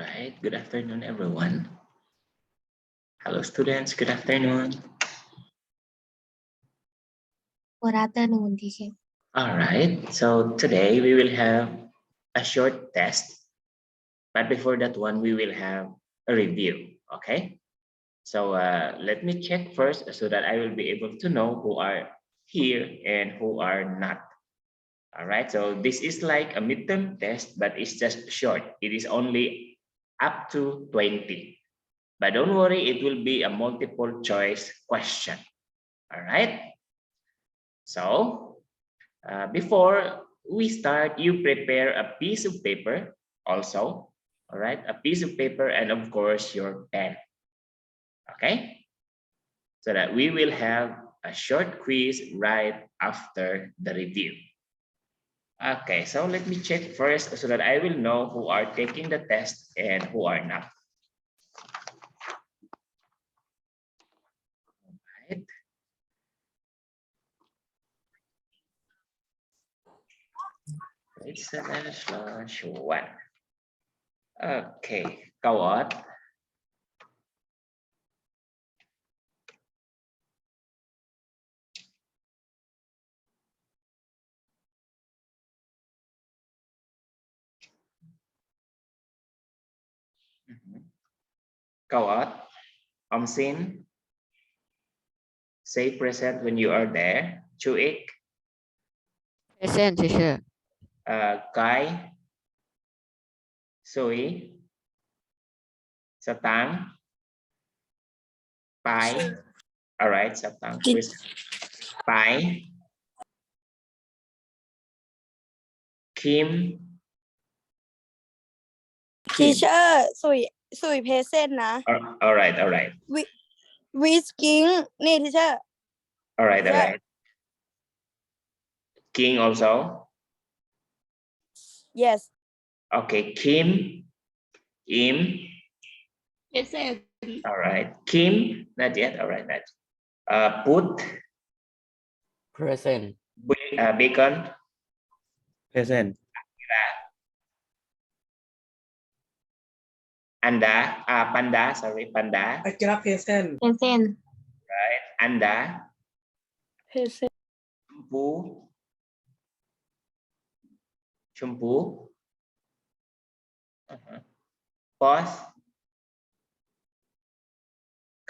right. Good afternoon, everyone. Hello, students. Good afternoon. Good afternoon, teacher. All right. So today we will have a short test, but before that one, we will have a review. Okay. So let me check first so that I will be able to know who are here and who are not. All right. So this is like a midterm test, but it's just short. It is only up to 20. But don't worry, it will be a multiple choice question. All right. So before we start, you prepare a piece of paper also. All right. A piece of paper and of course your pen. Okay. So that we will have a short quiz right after the review. Okay, so let me check first so that I will know who are taking the test and who are not. Right. It's /1. Okay, câu ớt. Câu ớt. Ông xin. Say present when you are there. Chú ích. Present, teacher. Cái. Suy. Sa táng. Bái. All right, sa táng. Bái. Kim. Teacher สุยเพเซนนะ All right, all right. Whisking นี่ teacher All right, all right. King also. yes Okay, Kim. Im. present All right. Kim, not yet. All right, not. Put. Present. Bacon. Present. Anda. Panda. Sorry, Panda. Akira present. Present. Right. Anda. present Chumpu. Chumpu. Pause.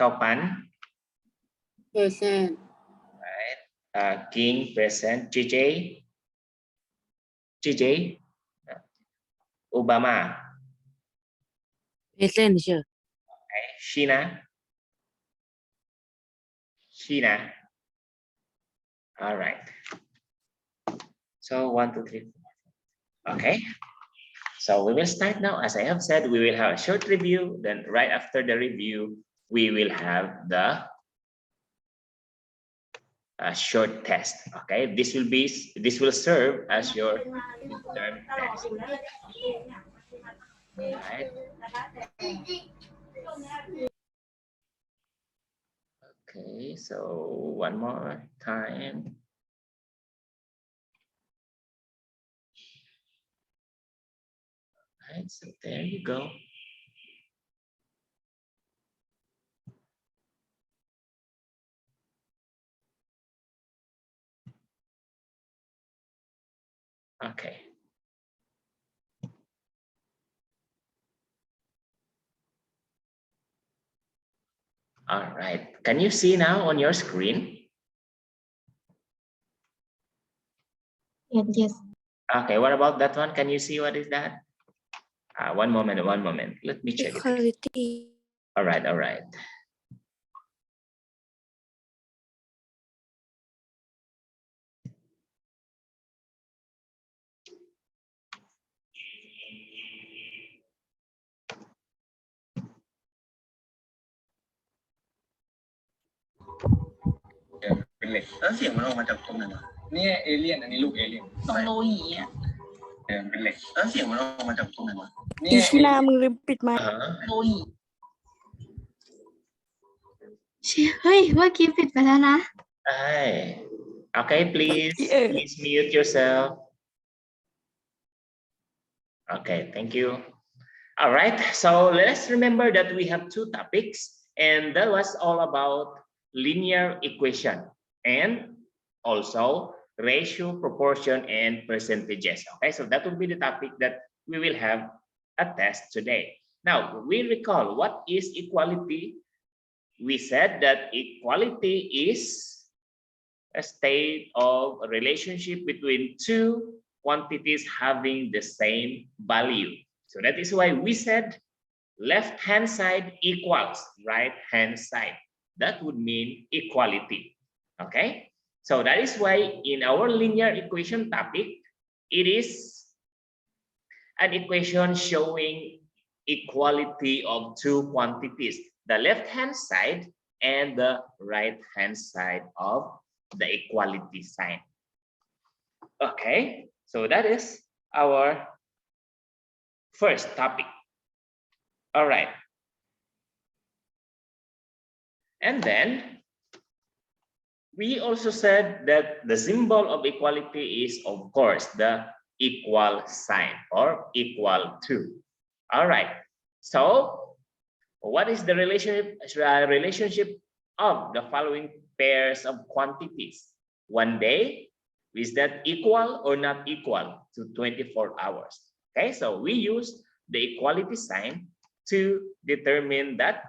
Kaupan. present Right. King present. JJ. JJ. Obama. Present, teacher. Okay. Sheena. Sheena. All right. So 1, 2, 3, 4. Okay. So we will start now. As I have said, we will have a short review. Then right after the review, we will have the short test. Okay. This will serve as your midterm test. Right. Okay. So one more time. Right, so there you go. Okay. All right. Can you see now on your screen? Yes. Okay. What about that one? Can you see what is that? One moment. Let me check it. equality All right. All right.เป็นเหล็กแล้วเสียงมันออกมาจากตรงไหนวะเนี่ยเอเลี่ยนอันนี้ลูกเอเลี่ยนตรงโลหีอ่ะเป็นเหล็กแล้วเสียงมันออกมาจากตรงไหนวะเนี่ อี ย ชินามึงลืมปิดไมค์ โลหิเฮ้ยเมื่อกี้ปิดไปแล้วนะ Okay, please mute yourself. Okay, thank you. All right, so let's remember that we have two topics, and that was all about linear equation and also ratio, proportion, and percentages. Okay, so that will be the topic that we will have a test today. Now, we recall what is equality. We said that equality is a state of a relationship between two quantities having the same value. So that is why we said left hand side equals right hand side. That would mean equality. Okay, so that is why in our linear equation topic, it is an equation showing equality of two quantities, the left hand side and the right hand side of the equality sign. Okay, so that is our first topic. All right. And then we also said that the symbol of equality is, of course, the equal sign or equal to. All right. So what is the relationship of the following pairs of quantities? One day, is that equal or not equal to 24 hours? Okay, so we use the equality sign to determine that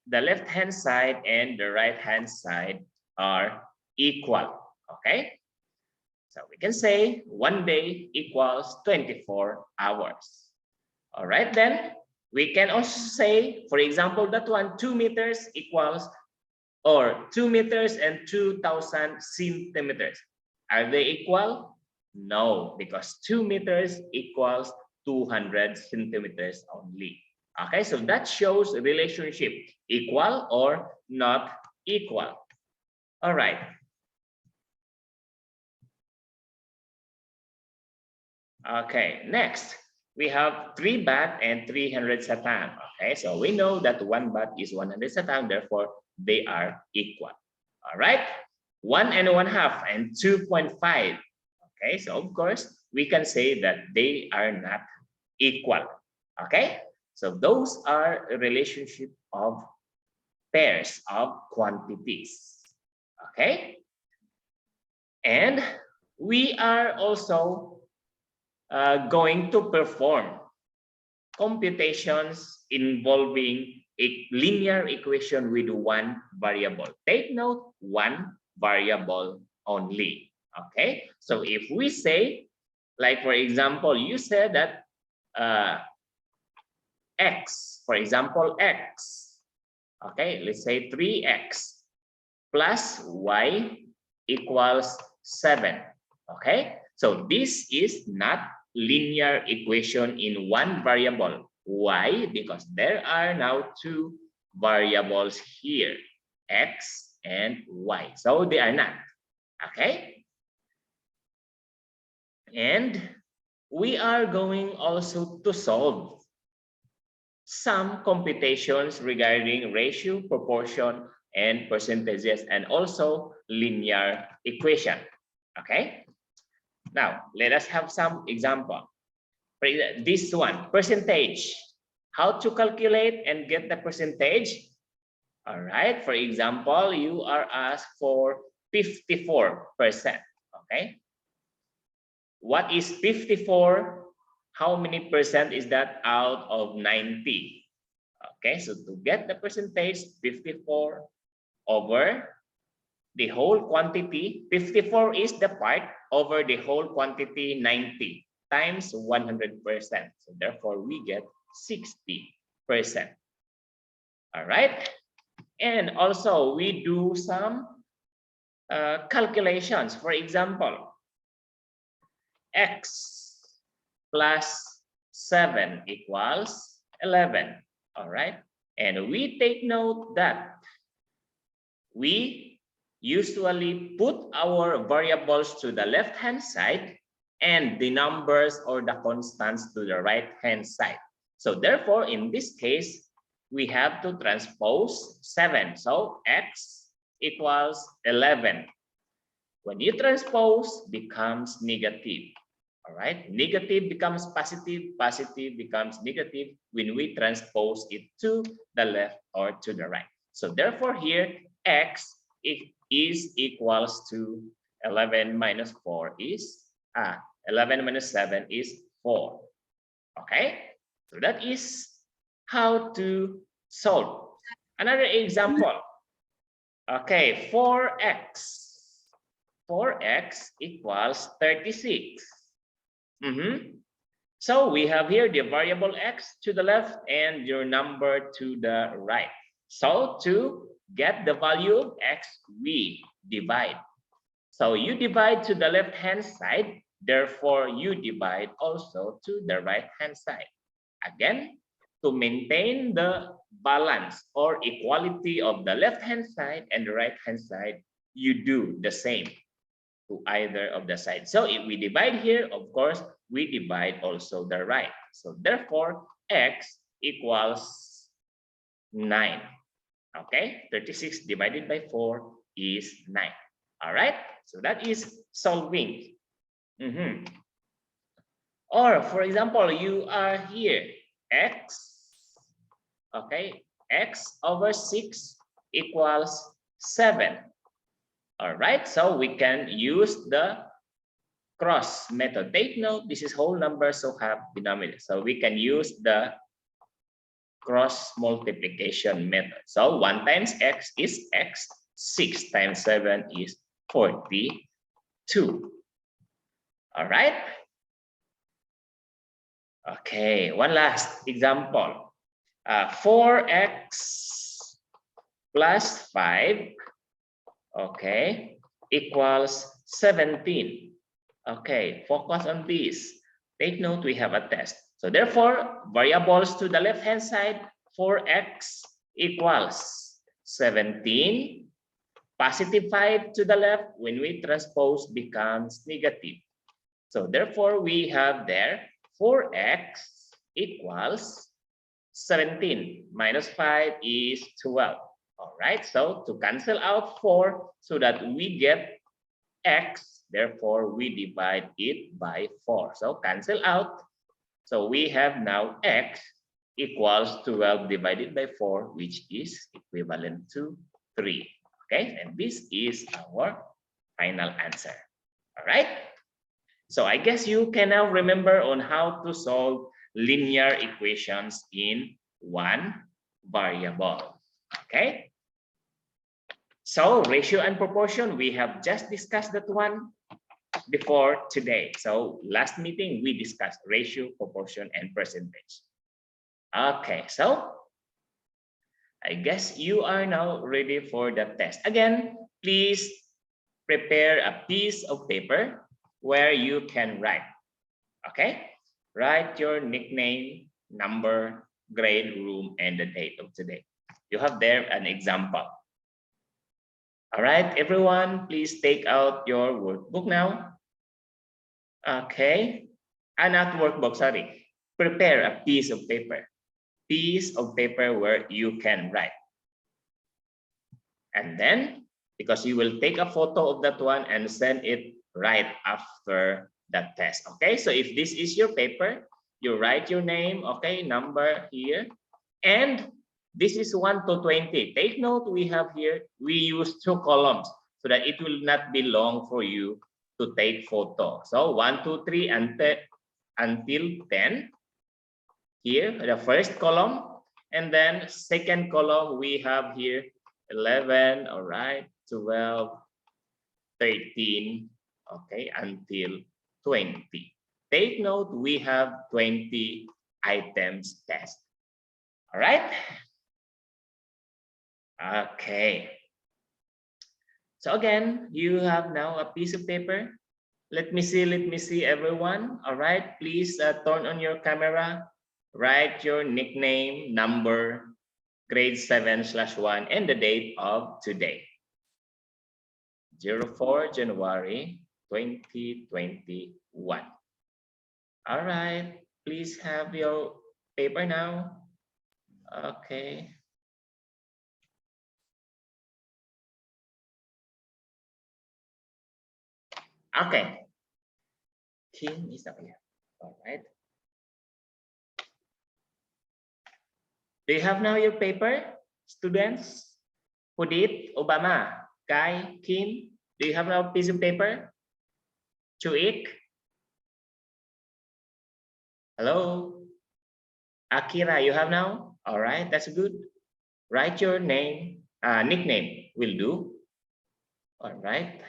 the left hand side and the right hand side are equal. Okay, so we can say one day equals 24 hours. All right, then we can also say, for example, that one 2 meters equals, or 2 meters and 2,000 centimeters. Are they equal? No, because 2 meters equals 200 centimeters only. Okay, so that shows a relationship, equal or not equal. All right. Okay, next we have 3 baht and 300 satang. Okay, so we know that 1 baht is 100 satang, therefore they are equal. All right, 1 and 1/2 and 2.5. Okay, so of course we can say that they are not equal. Okay, so those are a relationship of pairs of quantities. Okay, and we are also going to perform computations involving a linear equation with one variable. Take note, one variable only. Okay, so if we say, like for example, you said that x, for example, x, okay, let's say 3x plus y equals 7. Okay, so this is not linear equation in one variable. Why? Because there are now two variables here, x and y. So they are not. Okay, and we are going also to solve some computations regarding ratio, proportion, and percentages, and also linear equation. Okay, now let us have some example. For this one, percentage. How to calculate and get the percentage? All right, for example, you are asked for 54%. Okay, what is 54? How many percent is that out of 90? Okay, so to get the percentage, 54 over the whole quantity. 54 is the part over the whole quantity, 90 times 100%. So therefore we get 60%. All right, and also we do some calculations. For example, x plus 7 equals 11. All right, and we take note that we usually put our variables to the left hand side and the numbers or the constants to the right hand side. So therefore in this case we have to transpose 7. So x equals 11. When you transpose, becomes negative. All right, negative becomes positive, positive becomes negative when we transpose it to the left or to the right. So therefore here, x is equals to 11 minus 4 is, 11 minus 7 is 4. Okay, so that is how to solve. Another example. Okay, 4x equals 36. So we have here the variable x to the left and your number to the right. So to get the value of x, we divide. So you divide to the left hand side, therefore you divide also to the right hand side. Again, to maintain the balance or equality of the left hand side and the right hand side, you do the same to either of the sides. So if we divide here, of course, we divide also the right. So therefore, x equals 9. Okay, 36 divided by 4 is 9. All right, so that is solving. Or for example, you are here, x, okay, x over 6 equals 7. All right, so we can use the cross method. Take note, this is whole number, so have denominator. So we can use the cross multiplication method. So 1 times x is x, 6 times 7 is 42. All right. Okay, one last example. 4x plus 5, okay, equals 17. Okay, focus on this. Take note, we have a test. So therefore, variables to the left-hand side, 4x equals 17. Positive 5 to the left, when we transpose, becomes negative. So therefore, we have there 4x equals 17 minus 5 is 12. All right, so to cancel out 4 so that we get x, therefore we divide it by 4. So cancel out. So we have now x equals 12 divided by 4, which is equivalent to 3. Okay, and this is our final answer. All right. So I guess you can now remember on how to solve linear equations in one variable. Okay. So ratio and proportion, we have just discussed that one before today. So last meeting, we discussed ratio, proportion, and percentage. Okay, so I guess you are now ready for the test. Again, please prepare a piece of paper where you can write. Okay, write your nickname, number, grade, room, and the date of today. You have there an example. All right, everyone, please take out your workbook now. Okay, not workbook, sorry. Prepare a piece of paper. Piece of paper where you can write. And then, because you will take a photo of that one and send it right after the test. Okay, so if this is your paper, you write your name, okay, number here, and this is 1 to 20. Take note, we have here, we use 2 columns so that it will not be long for you to take photo. So 1, 2, 3 until 10. Here, the first column, and then second column, we have here 11, all right, 12, 13, okay, until 20. Take note, we have 20 items test. All right. Okay. So again, you have now a piece of paper. Let me see everyone. All right, please turn on your camera. Write your nickname, number, grade 7/1, and the date of today. 04 January 2021. All right, please have your paper now. Okay. Okay. Kim is up here. All right. Do you have now your paper, students? Who did? Obama, Kai, Kim. Do you have now a piece of paper? Chuik? Hello? Akira, you have now? All right, that's good. Write your name, nickname will do. All right.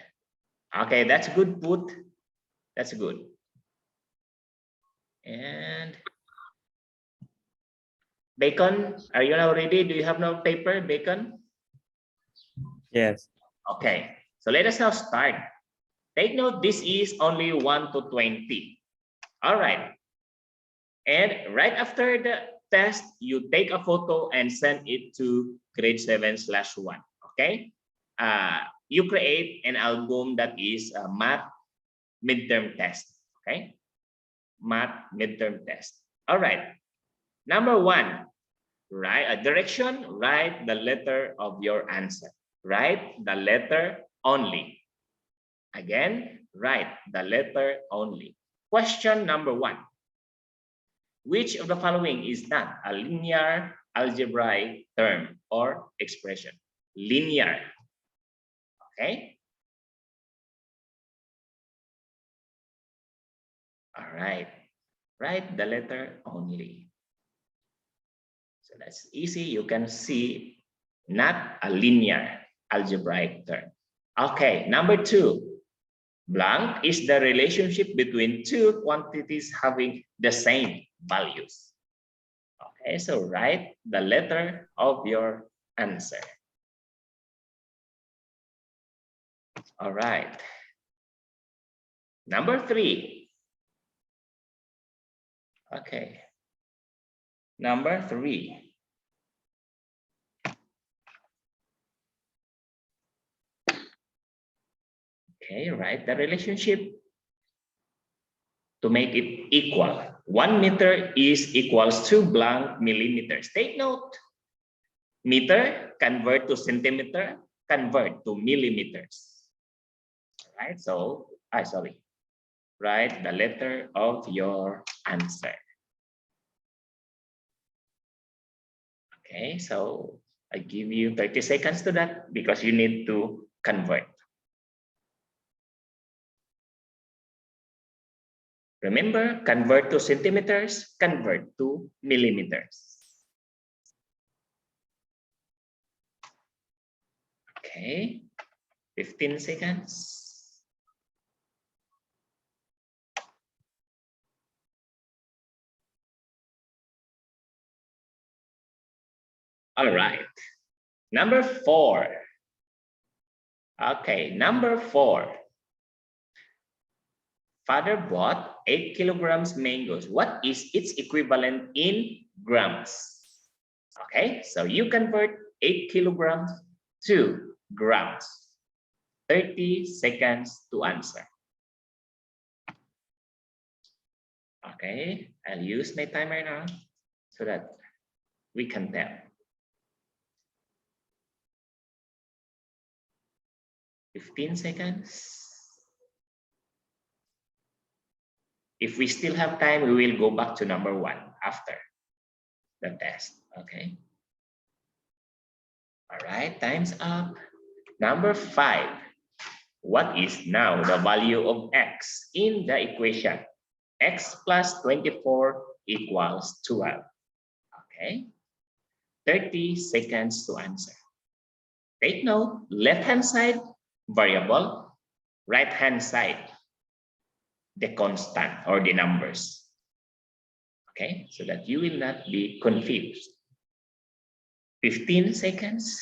Okay, that's good. Put. That's good. And Bacon, are you now ready? Do you have no paper, Bacon? Yes. Okay, so let us now start. Take note, this is only 1 to 20. All right. And right after the test, you take a photo and send it to grade 7/1. Okay. You create an album that is a math midterm test. Okay. Math midterm test. All right. Number 1, write a direction, write the letter of your answer. Write the letter only. Again, write the letter only. Question number 1. Which of the following is not a linear algebraic term or expression? Linear. Okay. All right. Write the letter only. So that's easy. You can see not a linear algebraic term. Okay. Number 2. Blank is the relationship between two quantities having the same values. Okay, so write the letter of your answer. All right. Number 3. Okay. Number 3. Okay, write the relationship to make it equal. 1 meter is equals to blank millimeters. Take note. Meter, convert to centimeter, convert to millimeters. All right, so, sorry. Write the letter of your answer. Okay, so I give you 30 seconds to that because you need to convert. Remember, convert to centimeters, convert to millimeters. Okay, 15 seconds. All right, number 4. Okay, number 4. Father bought 8 kilograms mangoes. What is its equivalent in grams? Okay, so you convert 8 kilograms to grams. 30 seconds to answer. Okay, I'll use my timer now so that we can tell. 15 seconds. If we still have time, we will go back to number 1 after the test. Okay. All right, time's up. Number 5. What is now the value of x in the equation? X plus 24 equals 12. Okay. 30 seconds to answer. Take note, left-hand side, variable, right-hand side, the constant or the numbers. Okay, so that you will not be confused. 15 seconds.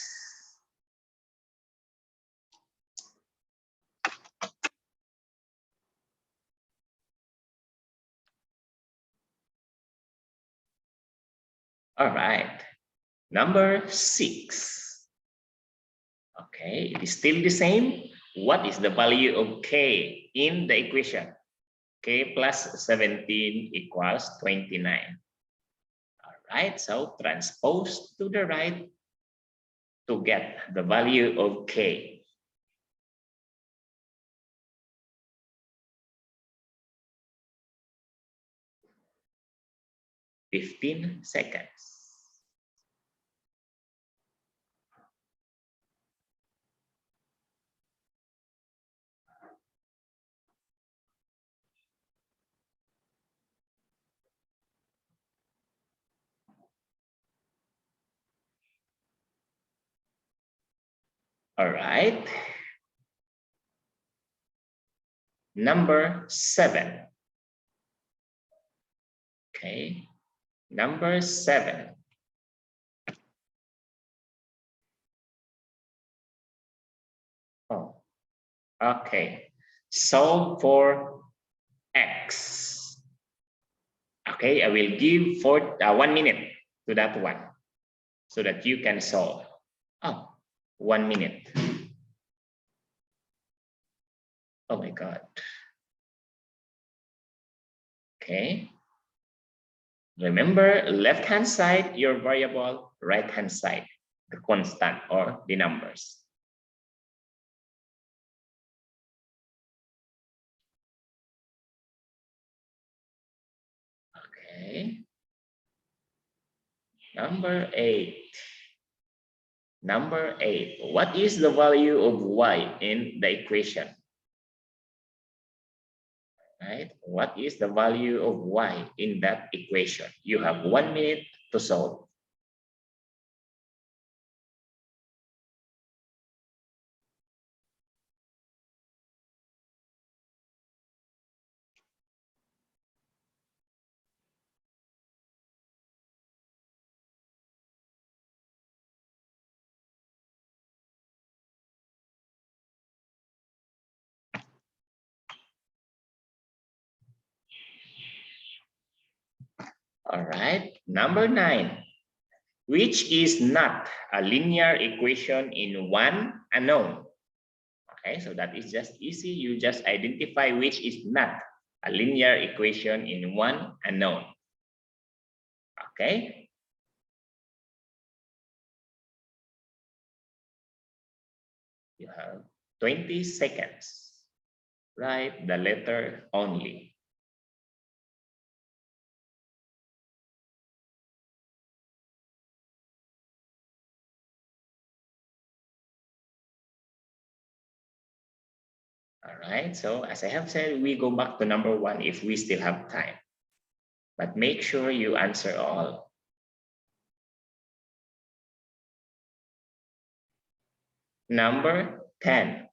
All right, number 6. Okay, it is still the same. What is the value of k in the equation? K plus 17 equals 29. All right, so transpose to the right to get the value of k. 15 seconds. All right. Number 7. Okay. Number 7. Oh, okay. Solve for X. Okay, I will give 1 minute to that one so that you can solve. Oh, 1 minute. Oh my God. Okay. Remember, left-hand side, your variable, right-hand side, the constant or the numbers. Okay. Number 8. Number 8. What is the value of y in the equation? Right? What is the value of y in that equation? You have 1 minute to solve. All right. Number 9. Which is not a linear equation in one unknown? Okay, so that is just easy. You just identify which is not a linear equation in one unknown. Okay. You have 20 seconds. Write the letter only. All right, so as I have said, we go back to number 1 if we still have time. But make sure you answer all. Number 10.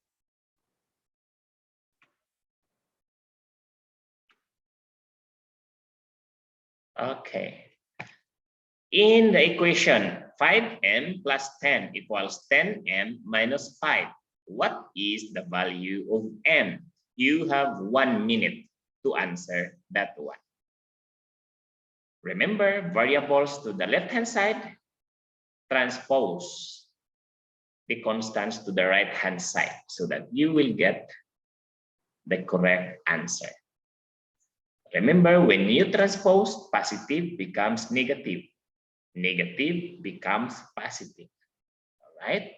Okay. In the equation, 5m plus 10 equals 10m minus 5. What is the value of m? You have 1 minute to answer that one. Remember, variables to the left-hand side, transpose the constants to the right-hand side so that you will get the correct answer. Remember, when you transpose, positive becomes negative. Negative becomes positive. All right?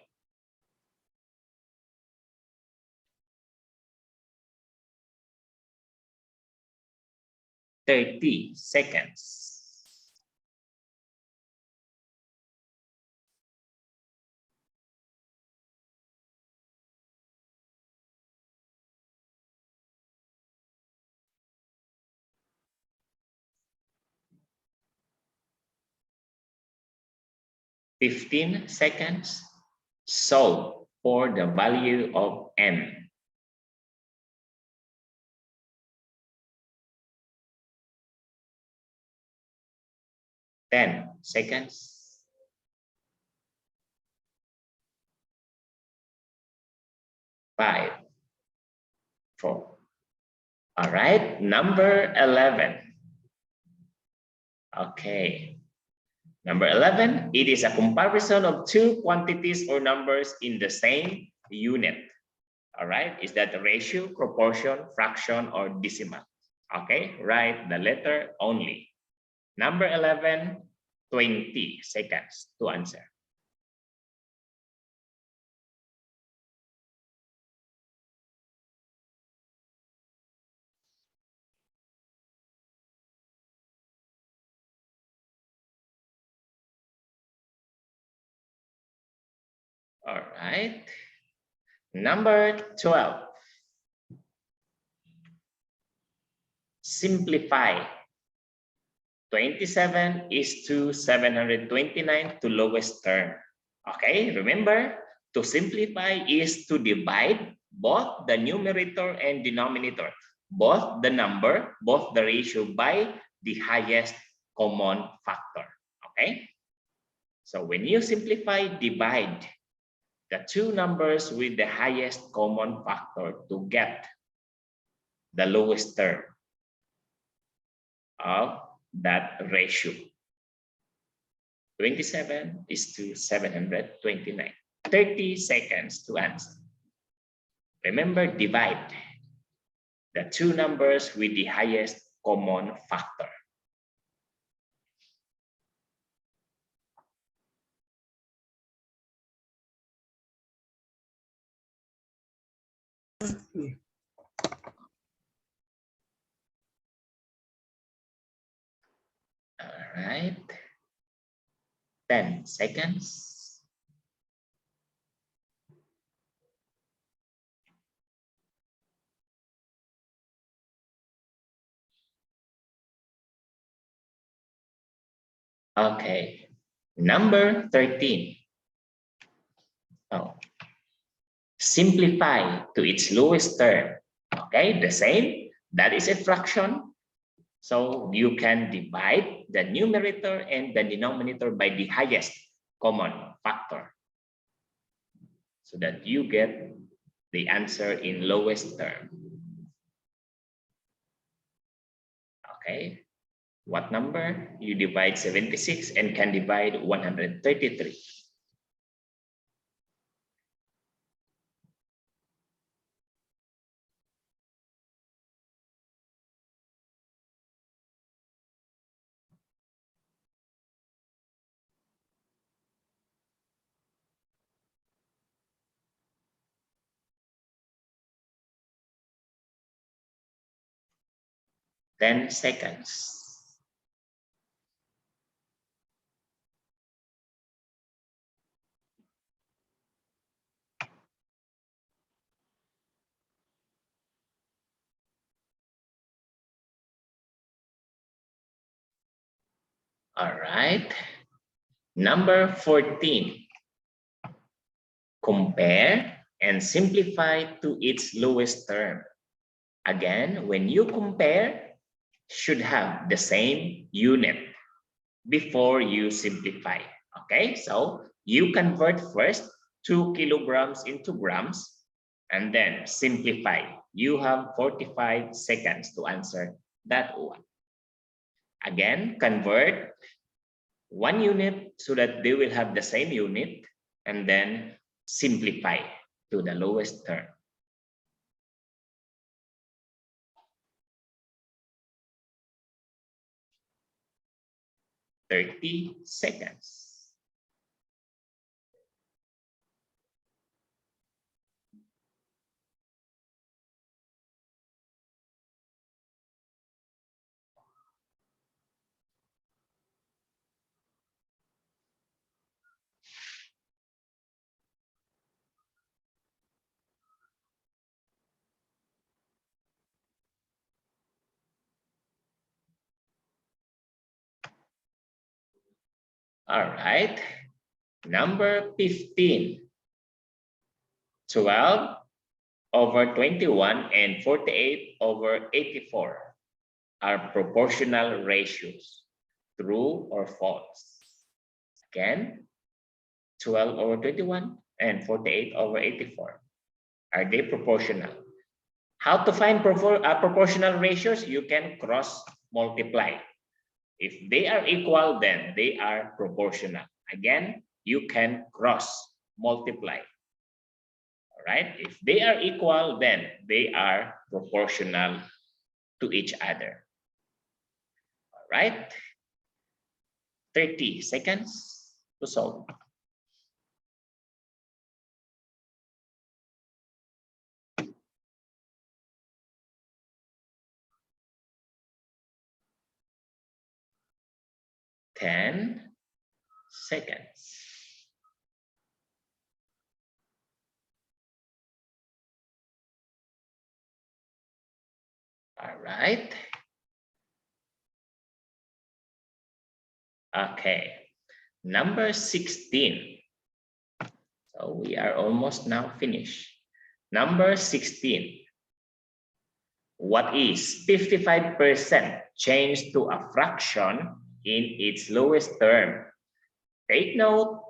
Thirty seconds. Fifteen seconds. Solve for the value of m. 10 seconds. 5, 4. All right, number 11. Okay. Number 11, it is a comparison of two quantities or numbers in the same unit. All right, is that the ratio, proportion, fraction, or decimal? Okay, write the letter only. Number 11, 20 seconds to answer. All right. Number 12. Simplify. 27 is to 729 to lowest term. Okay, remember, to simplify is to divide both the numerator and denominator, both the number, both the ratio by the highest common factor. Okay, so when you simplify, divide the two numbers with the highest common factor to get the lowest term of that ratio. 27 is to 729. 30 seconds to answer. Remember, divide the two numbers with the highest common factor. All right. 10 seconds. Okay. Number 13. Oh. Simplify to its lowest term. Okay, the same. That is a fraction. So you can divide the numerator and the denominator by the highest common factor, so that you get the answer in lowest term. Okay, what number? You divide 76 and can divide 133. Ten seconds. All right. Number 14. Compare and simplify to its lowest term. Again, when you compare, should have the same unit before you simplify. Okay, so you convert first 2 kilograms into grams and then simplify. You have 45 seconds to answer that one. Again, convert one unit so that they will have the same unit, and then simplify to the lowest term. 30 seconds. All right. Number 15. 12 over 21 and 48 over 84 are proportional ratios. True or false? Again, 12 over 21 and 48 over 84. Are they proportional? How to find proportional ratios? You can cross multiply. If they are equal, then they are proportional. Again, you can cross multiply. All right. If they are equal, then they are proportional to each other. All right. 30 seconds to solve. Ten seconds. All right. Okay. Number 16. So we are almost now finished. Number 16. What is 55% changed to a fraction in its lowest term? Take note,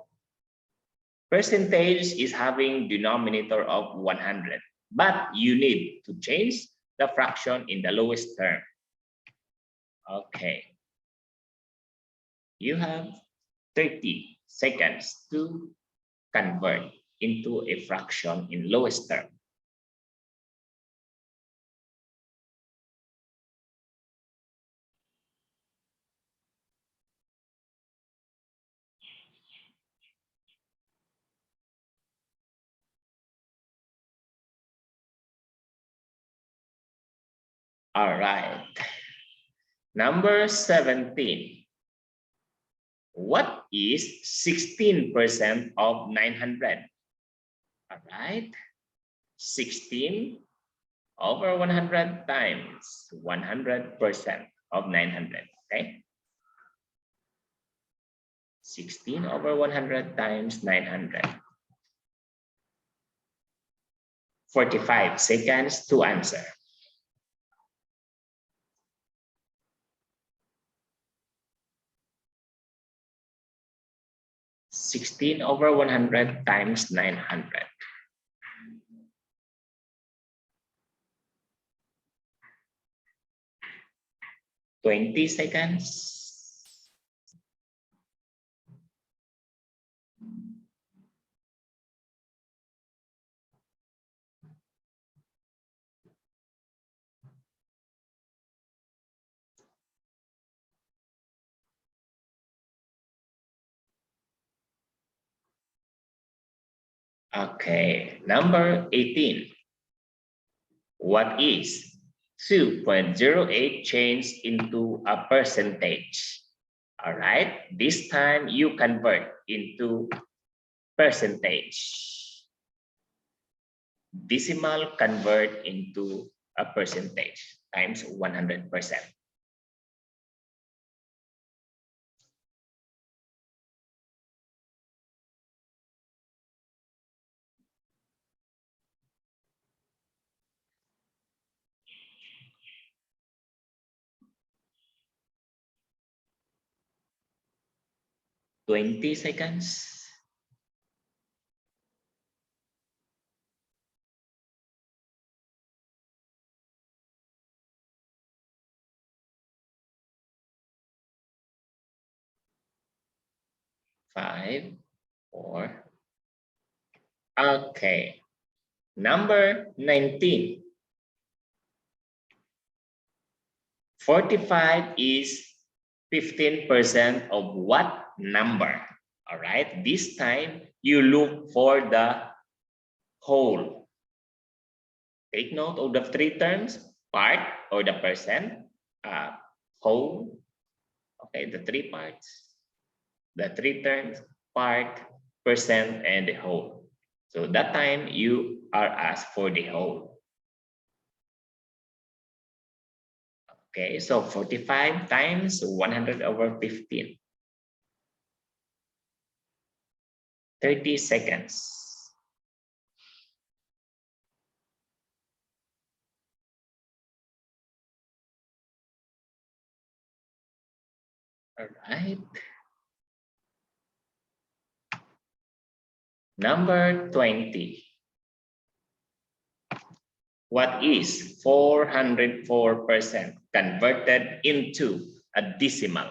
percentage is having denominator of 100, but you need to change the fraction in the lowest term. Okay. You have 30 seconds to convert into a fraction in lowest term. All right. Number 17. What is 16% of 900? All right. 16 over 100 times 100% of 900. Okay. 16 over 100 times 900. 45 seconds to answer. Sixteen over 100 times 900. 20 seconds. Okay, number 18. What is 2.08 changed into a percentage? All right, this time you convert into percentage. Decimal convert into a percentage times 100%. Twenty seconds. Five, four. Okay. Number 19. 45 is 15% of what number? All right. This time you look for the whole. Take note of the three terms: part or the percent, whole. Okay, the three parts, the three terms: part, percent, and the whole. So that time you are asked for the whole. Okay, so 45 times 100 over 15. 30 seconds. All right. Number 20. What is 404% converted into a decimal?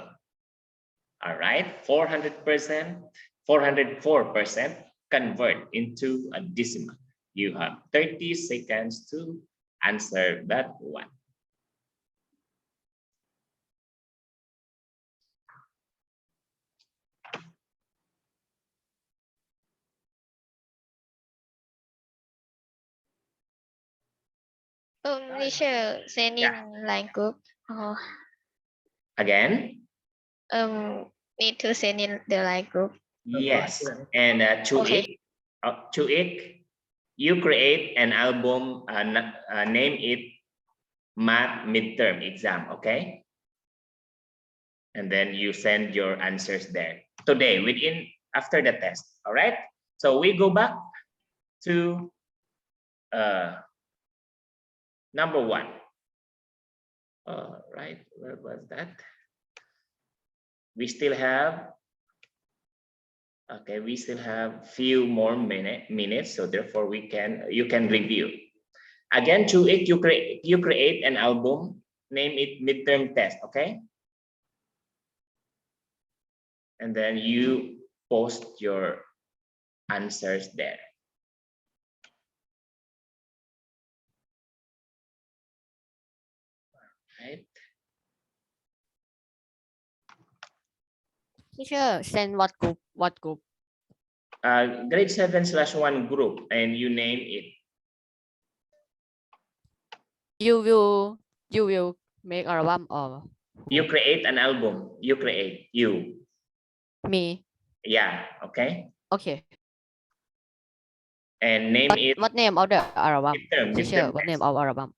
All right, 404% convert into a decimal. You have 30 seconds to answer that one. Teacher, send in line group. Oh, Again? Need to send in the line group. Yes, and Okay. to it, you create an album, name it math midterm exam, okay? And then you send your answers there today after the test, all right? So we go back to number 1. All right, where was that? We still have, okay, we still have few more minutes, so therefore you can review. Again, to it, you create an album, name it midterm test, okay? And then you post your answers there. Right? Teacher, send what group? What group? Grade 7/1 group, and you name it. You will make album or You create an album. You create. You. me? Yeah. Okay. Okay. And name it What name of the album? Teacher, midterm what name test. of album?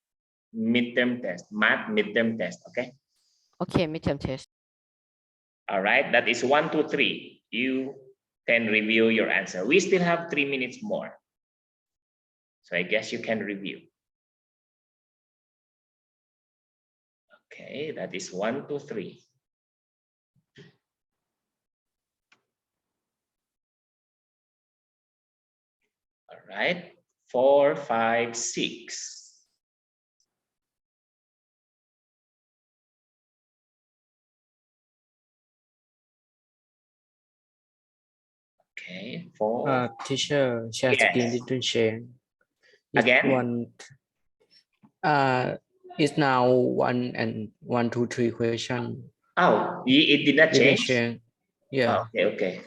Midterm test. Math midterm test. Okay. Okay, midterm test. All right. That is 1, 2, 3. You can review your answer. We still have 3 minutes more. So I guess you can review. Okay, that is 1, 2, 3. All right, 4, 5, 6. Okay, 4. Teacher, share screen Yes. didn't change. Again? It's now 1 2 3 question. Oh, it did not Didn't change? change. Yeah. Oh, okay.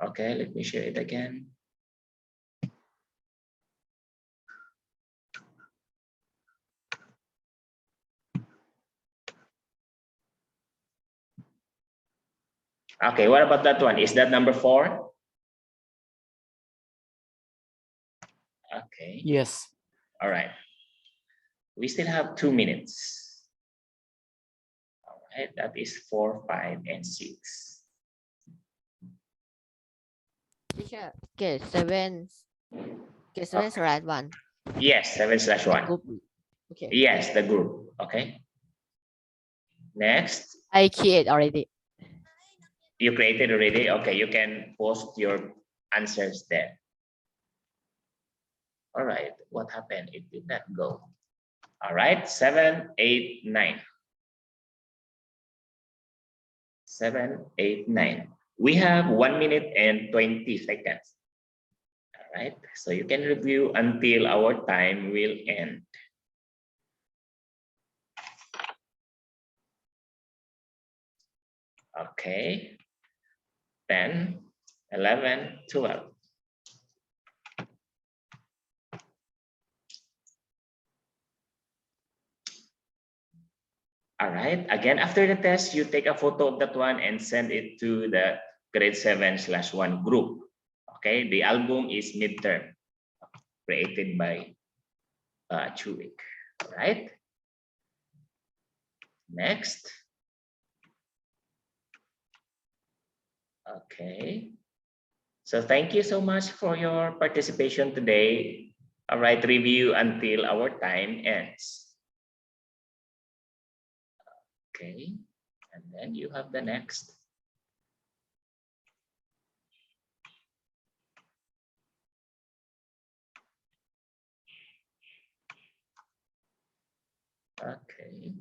Okay, let me share it again. Okay, what about that one? Is that number 4? Okay. Yes. All right. We still have 2 minutes. All right, that is 4, 5, and 6. Teacher, G7 right one. Yes, 7/1. Group. Okay. Yes, the group. Okay. Next. I create already. You created already? Okay, you can post your answers there. All right, what happened? It did not go. All right, 7, 8, 9. 7, 8, 9. We have 1 minute and 20 seconds. All right, so you can review until our time will end. Okay, 10, 11, 12. All right, again, after the test, you take a photo of that one and send it to the grade 7/1 group. Okay, the album is midterm, created by Chuik. All right, next. Okay, so thank you so much for your participation today. All right, review until our time ends. Okay, and then you have the next. Okay.